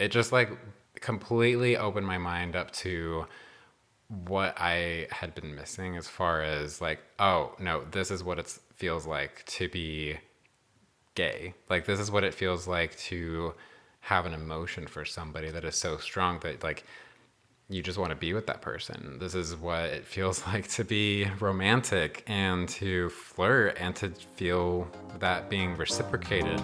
it just like completely opened my mind up to what I had been missing as far as like, oh no, this is what it feels like to be gay. Like this is what it feels like to have an emotion for somebody that is so strong that like you just want to be with that person. This is what it feels like to be romantic and to flirt and to feel that being reciprocated.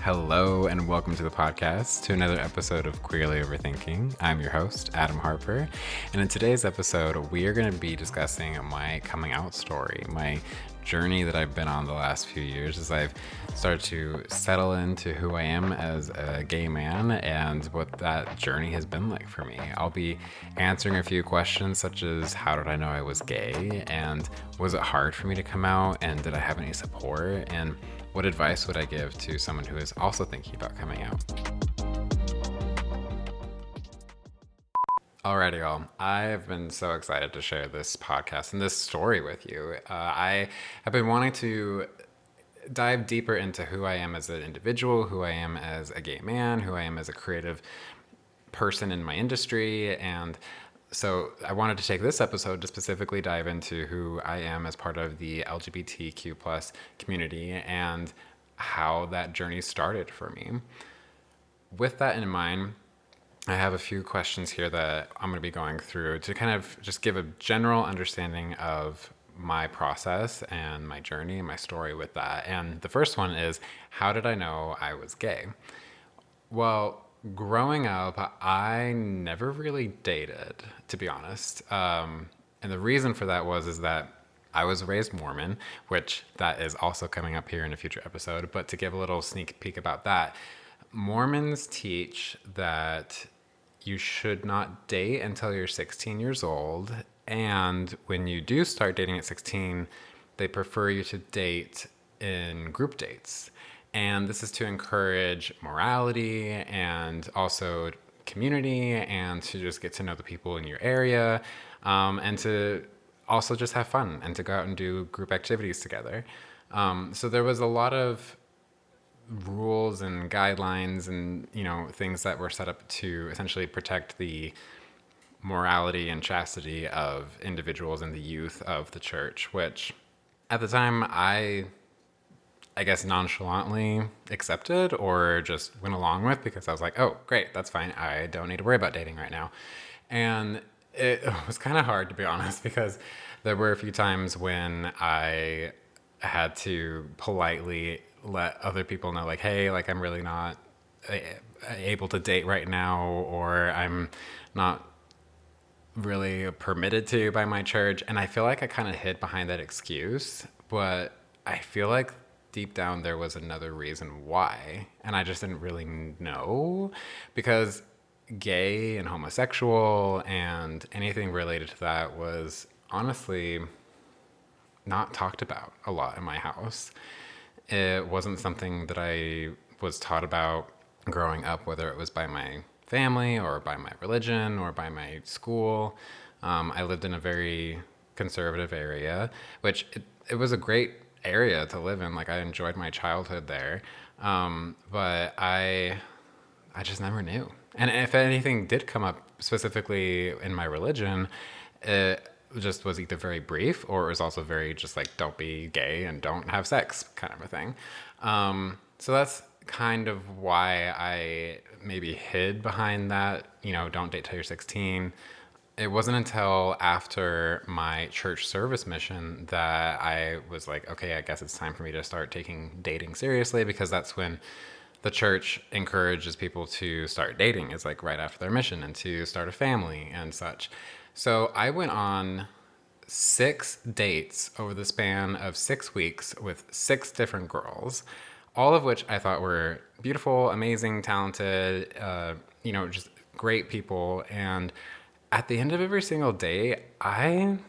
Hello and welcome to the podcast, to another episode of Queerly Overthinking. I'm your host, Adam Harper, and in today's episode, we are going to be discussing my coming out story, my journey that I've been on the last few years as I've started to settle into who I am as a gay man and what that journey has been like for me. I'll be answering a few questions such as how did I know I was gay, and was it hard for me to come out, and did I have any support, and what advice would I give to someone who is also thinking about coming out? Alrighty, y'all. I have been so excited to share this podcast and this story with you. I have been wanting to dive deeper into who I am as an individual, who I am as a gay man, who I am as a creative person in my industry, and so I wanted to take this episode to specifically dive into who I am as part of the LGBTQ plus community and how that journey started for me. With that in mind, I have a few questions here that I'm going to be going through to kind of just give a general understanding of my process and my journey and my story with that. And the first one is, how did I know I was gay? Well, growing up, I never really dated, to be honest. And the reason for that is that I was raised Mormon, which that is also coming up here in a future episode. But to give a little sneak peek about that, Mormons teach that you should not date until you're 16 years old. And when you do start dating at 16, they prefer you to date in group dates. And this is to encourage morality and also community and to just get to know the people in your area, and to also just have fun and to go out and do group activities together. So there was a lot of rules and guidelines and, things that were set up to essentially protect the morality and chastity of individuals and the youth of the church, which at the time I guess nonchalantly accepted or just went along with because I was like, oh, great, that's fine. I don't need to worry about dating right now. And it was kind of hard, to be honest, because there were a few times when I had to politely let other people know, like, hey, like, I'm really not able to date right now, or I'm not really permitted to by my church. And I feel like I kind of hid behind that excuse, but I feel like deep down there was another reason why, and I just didn't really know, because gay and homosexual and anything related to that was honestly not talked about a lot in my house. It wasn't something that I was taught about growing up, whether it was by my family or by my religion or by my school. I lived in a very conservative area, which it was a great area to live in. Like, I enjoyed my childhood there, but I just never knew. And if anything did come up specifically in my religion, it just was either very brief or it was also very just like, don't be gay and don't have sex kind of a thing. So that's kind of why I maybe hid behind that, don't date till you're 16. It wasn't until after my church service mission that I was like, okay, I guess it's time for me to start taking dating seriously, because that's when the church encourages people to start dating, is like right after their mission, and to start a family and such. So I went on 6 dates over the span of 6 weeks with 6 different girls, all of which I thought were beautiful, amazing, talented, just great people. And at the end of every single day, I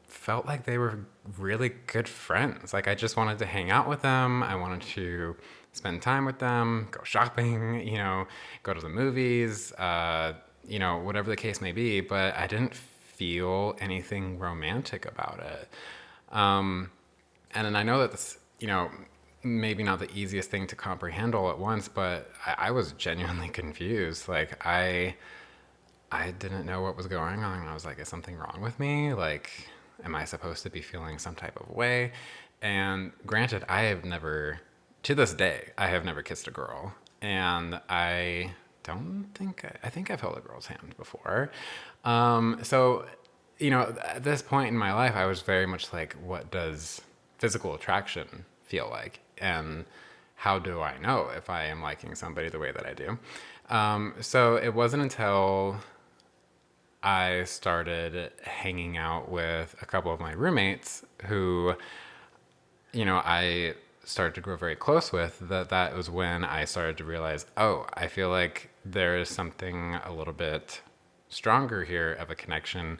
felt like they were really good friends. Like, I just wanted to hang out with them. I wanted to spend time with them, go shopping, go to the movies, whatever the case may be, but I didn't feel anything romantic about it. And then I know that this, maybe not the easiest thing to comprehend all at once, but I was genuinely confused. Like I didn't know what was going on. I was like, is something wrong with me? Like, am I supposed to be feeling some type of way? And granted, I have never, to this day, I have never kissed a girl. And I don't think, I think I've held a girl's hand before. So, at this point in my life, I was very much like, what does physical attraction feel like? And how do I know if I am liking somebody the way that I do? So it wasn't until I started hanging out with a couple of my roommates who, I started to grow very close with, that was when I started to realize, oh, I feel like there is something a little bit stronger here of a connection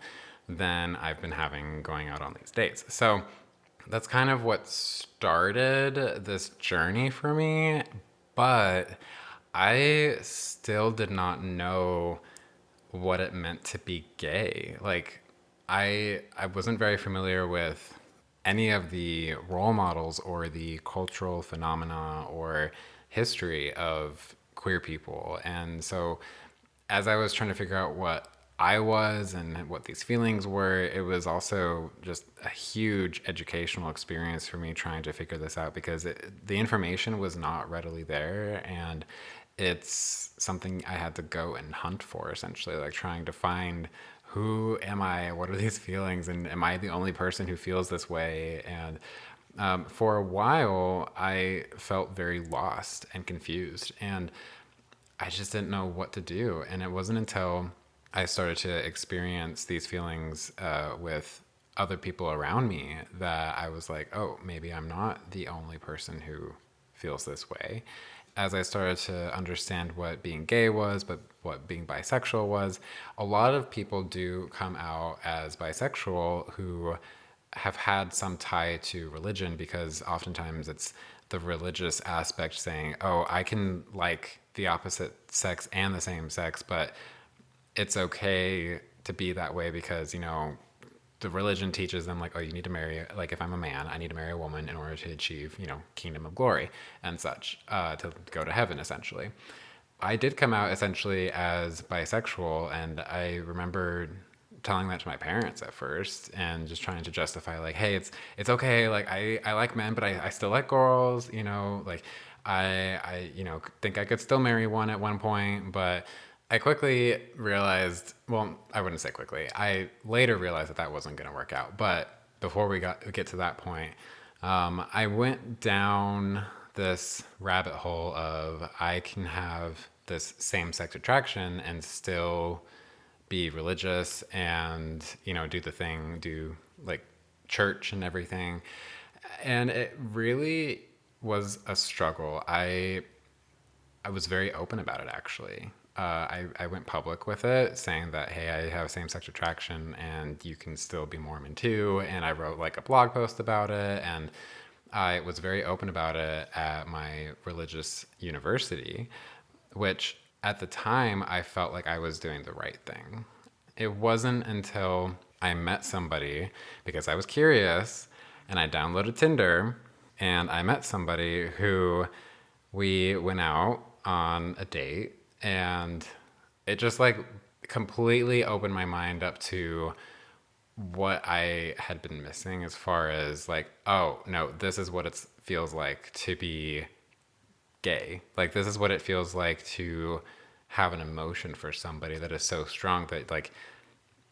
than I've been having going out on these dates. So that's kind of what started this journey for me, but I still did not know what it meant to be gay. Like I wasn't very familiar with any of the role models or the cultural phenomena or history of queer people. And so as I was trying to figure out what I was and what these feelings were, it was also just a huge educational experience for me trying to figure this out because the information was not readily there. And it's something I had to go and hunt for, essentially, like trying to find who am I, what are these feelings, and am I the only person who feels this way? And for a while, I felt very lost and confused, and I just didn't know what to do. And it wasn't until I started to experience these feelings with other people around me that I was like, oh, maybe I'm not the only person who feels this way. As I started to understand what being gay was, but what being bisexual was, a lot of people do come out as bisexual who have had some tie to religion, because oftentimes it's the religious aspect saying, oh, I can like the opposite sex and the same sex, but it's okay to be that way because, the religion teaches them, like, oh, you need to marry, like, if I'm a man, I need to marry a woman in order to achieve, kingdom of glory and such, to go to heaven, essentially. I did come out essentially as bisexual, and I remember telling that to my parents at first and just trying to justify, like, hey, it's okay, like, I like men, but I still like girls, like, I think I could still marry one at one point, but I quickly realized, well, I wouldn't say quickly. I later realized that wasn't going to work out. But before we get to that point, I went down this rabbit hole of I can have this same-sex attraction and still be religious and, do the thing, do like church and everything. And it really was a struggle. I was very open about it, actually. I went public with it, saying that, hey, I have same-sex attraction and you can still be Mormon too. And I wrote like a blog post about it, and I was very open about it at my religious university, which at the time I felt like I was doing the right thing. It wasn't until I met somebody, because I was curious, and I downloaded Tinder, and I met somebody who we went out on a date, and it just like completely opened my mind up to what I had been missing, as far as like, oh no, this is what it feels like to be gay. Like, this is what it feels like to have an emotion for somebody that is so strong that like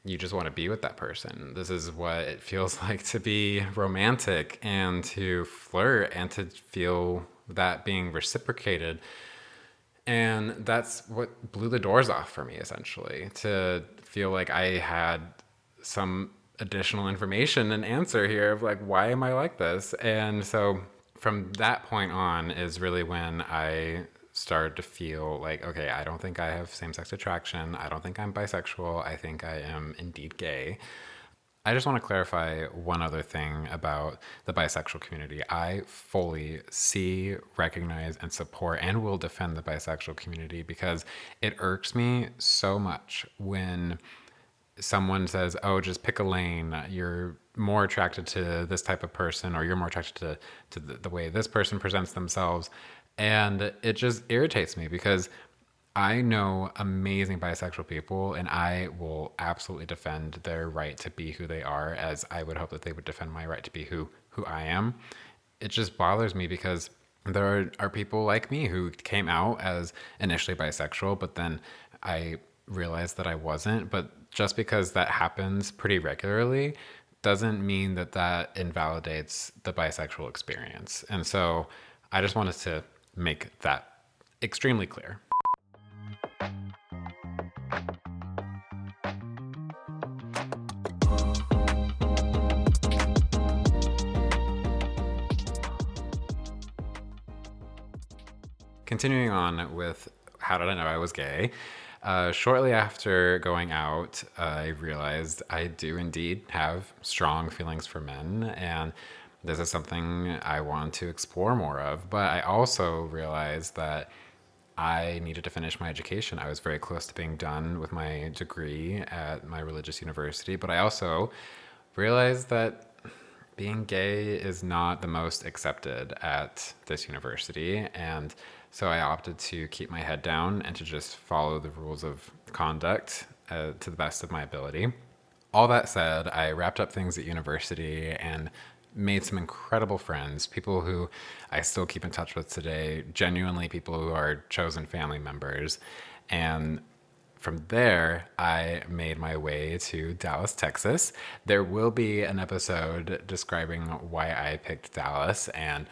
you just want to be with that person. This is what it feels like to be romantic and to flirt and to feel that being reciprocated. And that's what blew the doors off for me, essentially, to feel like I had some additional information and answer here of like, why am I like this? And so from that point on is really when I started to feel like, okay, I don't think I have same-sex attraction. I don't think I'm bisexual. I think I am indeed gay. I just want to clarify one other thing about the bisexual community. I fully see, recognize, and support and will defend the bisexual community because it irks me so much when someone says, "Oh, just pick a lane. You're more attracted to this type of person, or you're more attracted to the way this person presents themselves," and it just irritates me because I know amazing bisexual people, and I will absolutely defend their right to be who they are, as I would hope that they would defend my right to be who I am. It just bothers me because there are people like me who came out as initially bisexual, but then I realized that I wasn't. But just because that happens pretty regularly doesn't mean that that invalidates the bisexual experience. And so I just wanted to make that extremely clear. Continuing on with how did I know I was gay? Shortly after going out, I realized I do indeed have strong feelings for men, and this is something I want to explore more of. But I also realized that I needed to finish my education. I was very close to being done with my degree at my religious university, but I also realized that being gay is not the most accepted at this university. And so I opted to keep my head down and to just follow the rules of conduct to the best of my ability. All that said, I wrapped up things at university and made some incredible friends, people who I still keep in touch with today, genuinely people who are chosen family members. And from there, I made my way to Dallas, Texas. There will be an episode describing why I picked Dallas and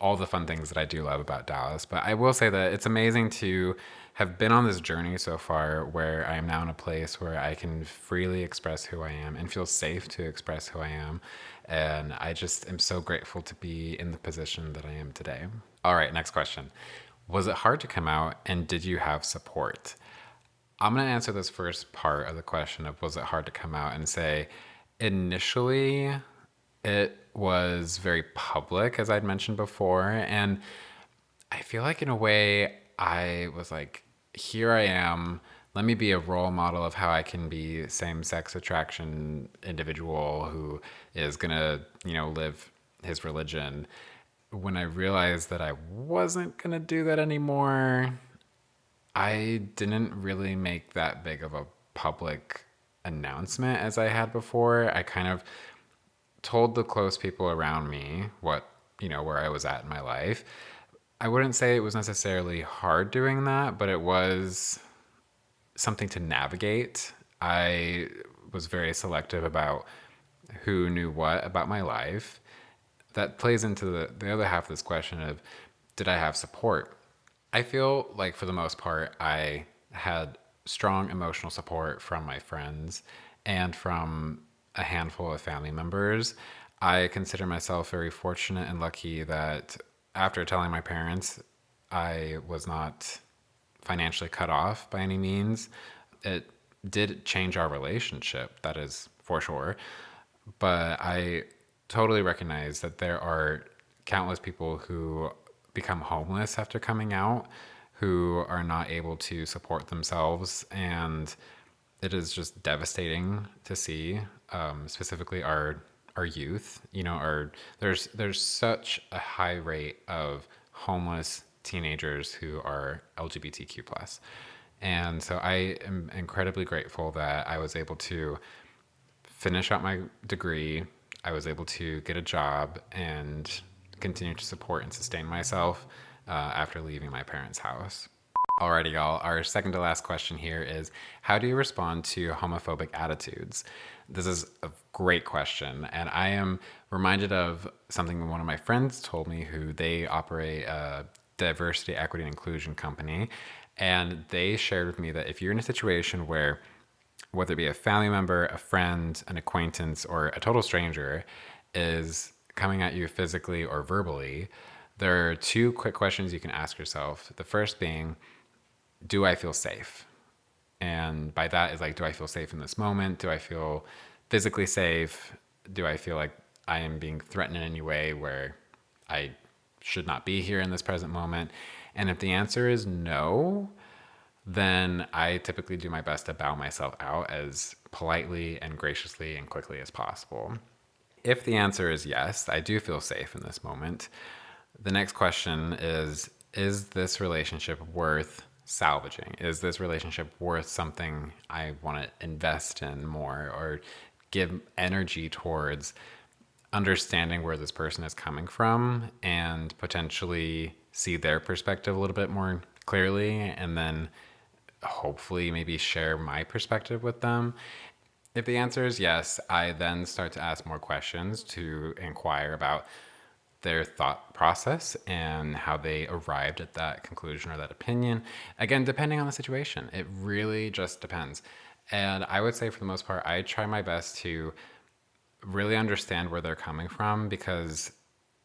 all the fun things that I do love about Dallas. But I will say that it's amazing to have been on this journey so far where I am now in a place where I can freely express who I am and feel safe to express who I am. And I just am so grateful to be in the position that I am today. All right, next question. Was it hard to come out, and did you have support? I'm going to answer this first part of the question of was it hard to come out and say initially it was very public, as I'd mentioned before. And I feel like in a way I was like, here I am. Let me be a role model of how I can be same-sex attraction individual who is going to, live his religion. When I realized that I wasn't going to do that anymore, I didn't really make that big of a public announcement as I had before. I kind of told the close people around me where I was at in my life. I wouldn't say it was necessarily hard doing that, but it was something to navigate. I was very selective about who knew what about my life. That plays into the other half of this question of, did I have support? I feel like for the most part, I had strong emotional support from my friends and from a handful of family members. I consider myself very fortunate and lucky that after telling my parents, I was not financially cut off by any means. It did change our relationship, that is for sure. But I totally recognize that there are countless people who become homeless after coming out, who are not able to support themselves. And it is just devastating to see, specifically our youth. There's such a high rate of homeless teenagers who are LGBTQ plus, and so I am incredibly grateful that I was able to finish out my degree. I was able to get a job and continue to support and sustain myself after leaving my parents' house. Alrighty, y'all. Our second to last question here is, how do you respond to homophobic attitudes? This is a great question, and I am reminded of something one of my friends told me, who they operate a diversity, equity, and inclusion company, and they shared with me that if you're in a situation where, whether it be a family member, a friend, an acquaintance, or a total stranger is coming at you physically or verbally, there are two quick questions you can ask yourself. The first being, do I feel safe? And by that is like, do I feel safe in this moment? Do I feel physically safe? Do I feel like I am being threatened in any way where I should not be here in this present moment? And if the answer is no, then I typically do my best to bow myself out as politely and graciously and quickly as possible. If the answer is yes, I do feel safe in this moment. The next question is this relationship worth salvaging? Is this relationship worth something I want to invest in more or give energy towards understanding where this person is coming from and potentially see their perspective a little bit more clearly and then hopefully maybe share my perspective with them? If the answer is yes, I then start to ask more questions to inquire about their thought process and how they arrived at that conclusion or that opinion. Again, depending on the situation, it really just depends. And I would say for the most part, I try my best to really understand where they're coming from because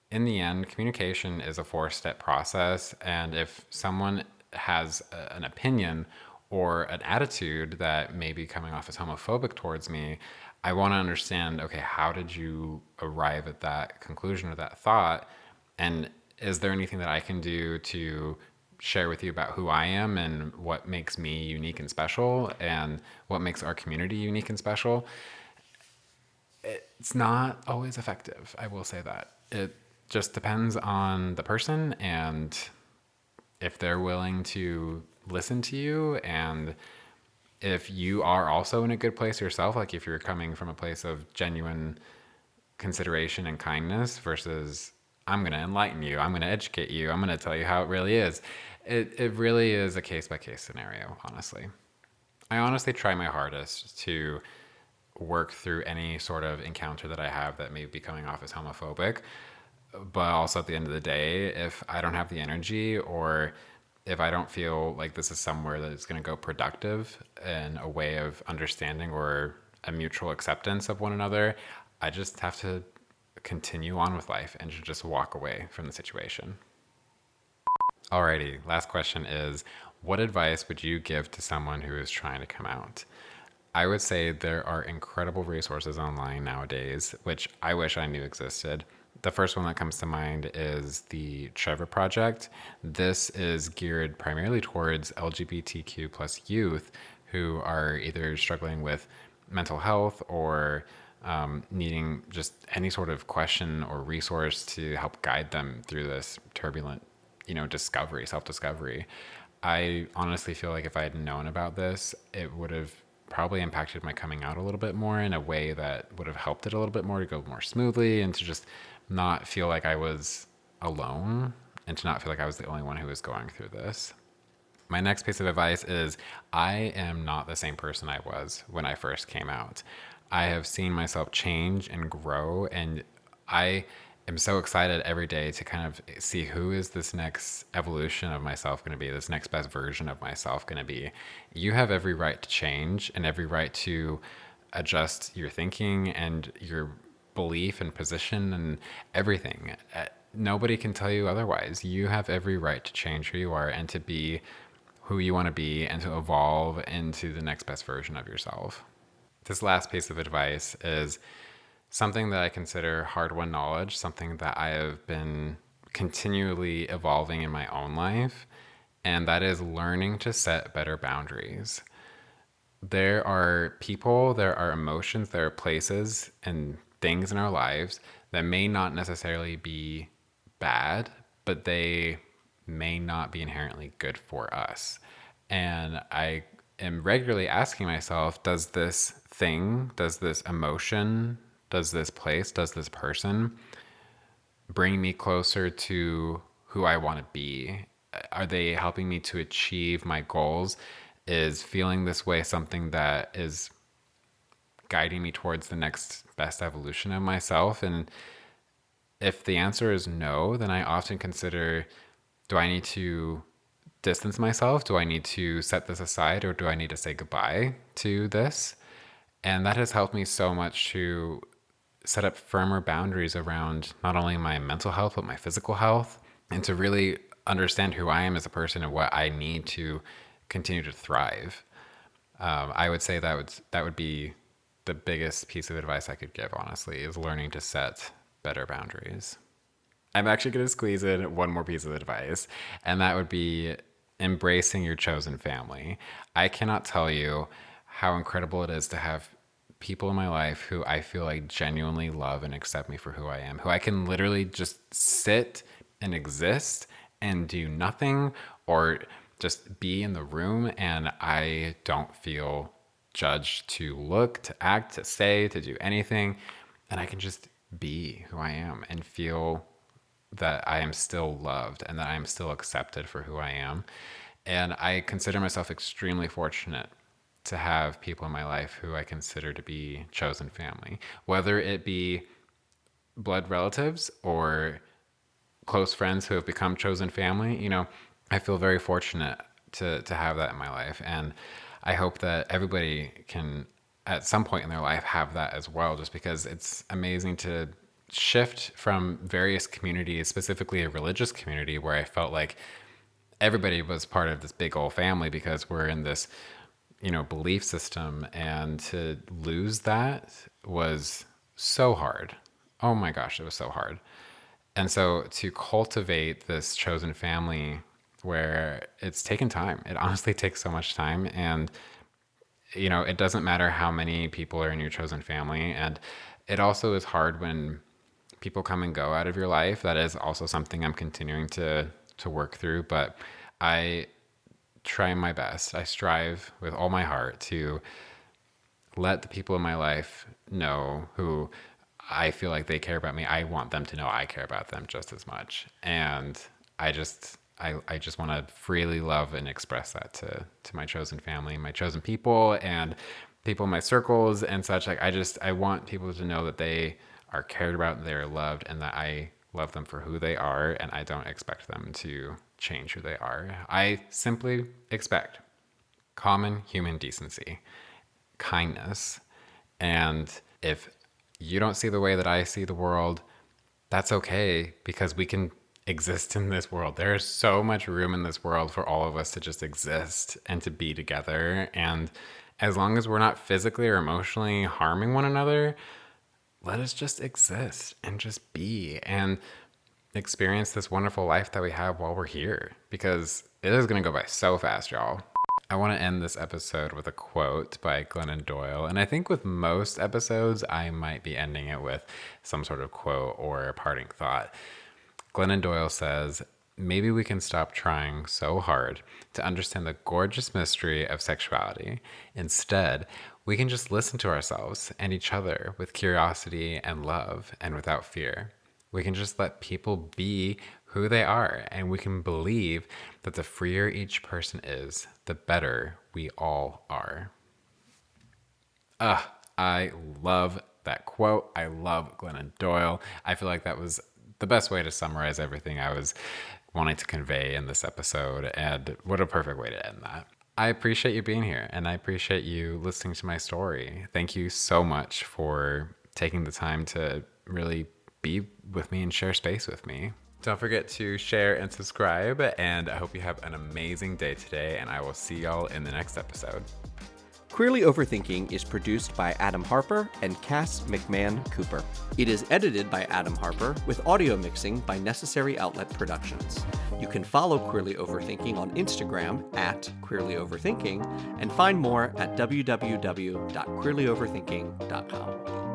in the end, communication is a 4-step process. And if someone has an opinion or an attitude that may be coming off as homophobic towards me, I want to understand, okay, how did you arrive at that conclusion or that thought? And is there anything that I can do to share with you about who I am and what makes me unique and special and what makes our community unique and special? It's not always effective. I will say that. It just depends on the person and if they're willing to listen to you and if you are also in a good place yourself, like if you're coming from a place of genuine consideration and kindness versus I'm going to enlighten you, I'm going to educate you, I'm going to tell you how it really is. It really is a case by case scenario, honestly. I honestly try my hardest to work through any sort of encounter that I have that may be coming off as homophobic. But also at the end of the day, if I don't have the energy or if I don't feel like this is somewhere that it's going to go productive in a way of understanding or a mutual acceptance of one another, I just have to continue on with life and just walk away from the situation. Alrighty, last question is, what advice would you give to someone who is trying to come out? I would say there are incredible resources online nowadays, which I wish I knew existed. The first one that comes to mind is the Trevor Project. This is geared primarily towards LGBTQ plus youth who are either struggling with mental health or needing just any sort of question or resource to help guide them through this turbulent, discovery, self-discovery. I honestly feel like if I had known about this, it would have probably impacted my coming out a little bit more in a way that would have helped it a little bit more to go more smoothly and to just not feel like I was alone and to not feel like I was the only one who was going through this. My next piece of advice is I am not the same person I was when I first came out. I have seen myself change and grow, and I am so excited every day to kind of see who is this next evolution of myself going to be, this next best version of myself going to be. You have every right to change and every right to adjust your thinking and your belief and position and everything. Nobody can tell you otherwise. You have every right to change who you are and to be who you want to be and to evolve into the next best version of yourself. This last piece of advice is something that I consider hard-won knowledge, something that I have been continually evolving in my own life, and that is learning to set better boundaries. There are people, there are emotions, there are places and things in our lives that may not necessarily be bad, but they may not be inherently good for us. And I am regularly asking myself, does this thing, does this emotion, does this place, does this person bring me closer to who I want to be? Are they helping me to achieve my goals? Is feeling this way something that is guiding me towards the next best evolution of myself? And if the answer is no, then I often consider, do I need to distance myself? Do I need to set this aside, or do I need to say goodbye to this? And that has helped me so much to set up firmer boundaries around not only my mental health, but my physical health, and to really understand who I am as a person and what I need to continue to thrive. I would say that would be the biggest piece of advice I could give, honestly, is learning to set better boundaries. I'm actually going to squeeze in one more piece of advice, and that would be embracing your chosen family. I cannot tell you how incredible it is to have people in my life who I feel like genuinely love and accept me for who I am, who I can literally just sit and exist and do nothing or just be in the room, and I don't feel judged to look, to act, to say, to do anything. And I can just be who I am and feel that I am still loved and that I am still accepted for who I am. And I consider myself extremely fortunate to have people in my life who I consider to be chosen family, whether it be blood relatives or close friends who have become chosen family. You know, I feel very fortunate to have that in my life. And I hope that everybody can, at some point in their life, have that as well, just because it's amazing to shift from various communities, specifically a religious community where I felt like everybody was part of this big old family because we're in this, you know, belief system. And to lose that was so hard. Oh my gosh, it was so hard. And so to cultivate this chosen family where it's taken time, it honestly takes so much time. And, you know, it doesn't matter how many people are in your chosen family. And it also is hard when people come and go out of your life. That is also something I'm continuing to work through. But I try my best. I strive with all my heart to let the people in my life know who I feel like they care about me. I want them to know I care about them just as much. And I just want to freely love and express that to my chosen family, my chosen people, and people in my circles and such. Like I want people to know that they are cared about, they're loved, and that I love them for who they are, and I don't expect them to change who they are. I simply expect common human decency, kindness, and if you don't see the way that I see the world, that's okay, because we can exist in this world. There is so much room in this world for all of us to just exist and to be together. And as long as we're not physically or emotionally harming one another, let us just exist and just be and experience this wonderful life that we have while we're here, because it is going to go by so fast, y'all. I want to end this episode with a quote by Glennon Doyle. And I think with most episodes, I might be ending it with some sort of quote or a parting thought. Glennon Doyle says, "Maybe we can stop trying so hard to understand the gorgeous mystery of sexuality. Instead, we can just listen to ourselves and each other with curiosity and love and without fear. We can just let people be who they are, and we can believe that the freer each person is, the better we all are." I love that quote. I love Glennon Doyle. I feel like that was the best way to summarize everything I was wanting to convey in this episode, and what a perfect way to end that. I appreciate you being here, and I appreciate you listening to my story. Thank you so much for taking the time to really be with me and share space with me. Don't forget to share and subscribe, and I hope you have an amazing day today, and I will see y'all in the next episode. Queerly Overthinking is produced by Adam Harper and Cass McMahon Cooper. It is edited by Adam Harper with audio mixing by Necessary Outlet Productions. You can follow Queerly Overthinking on Instagram at Queerly Overthinking and find more at www.queerlyoverthinking.com.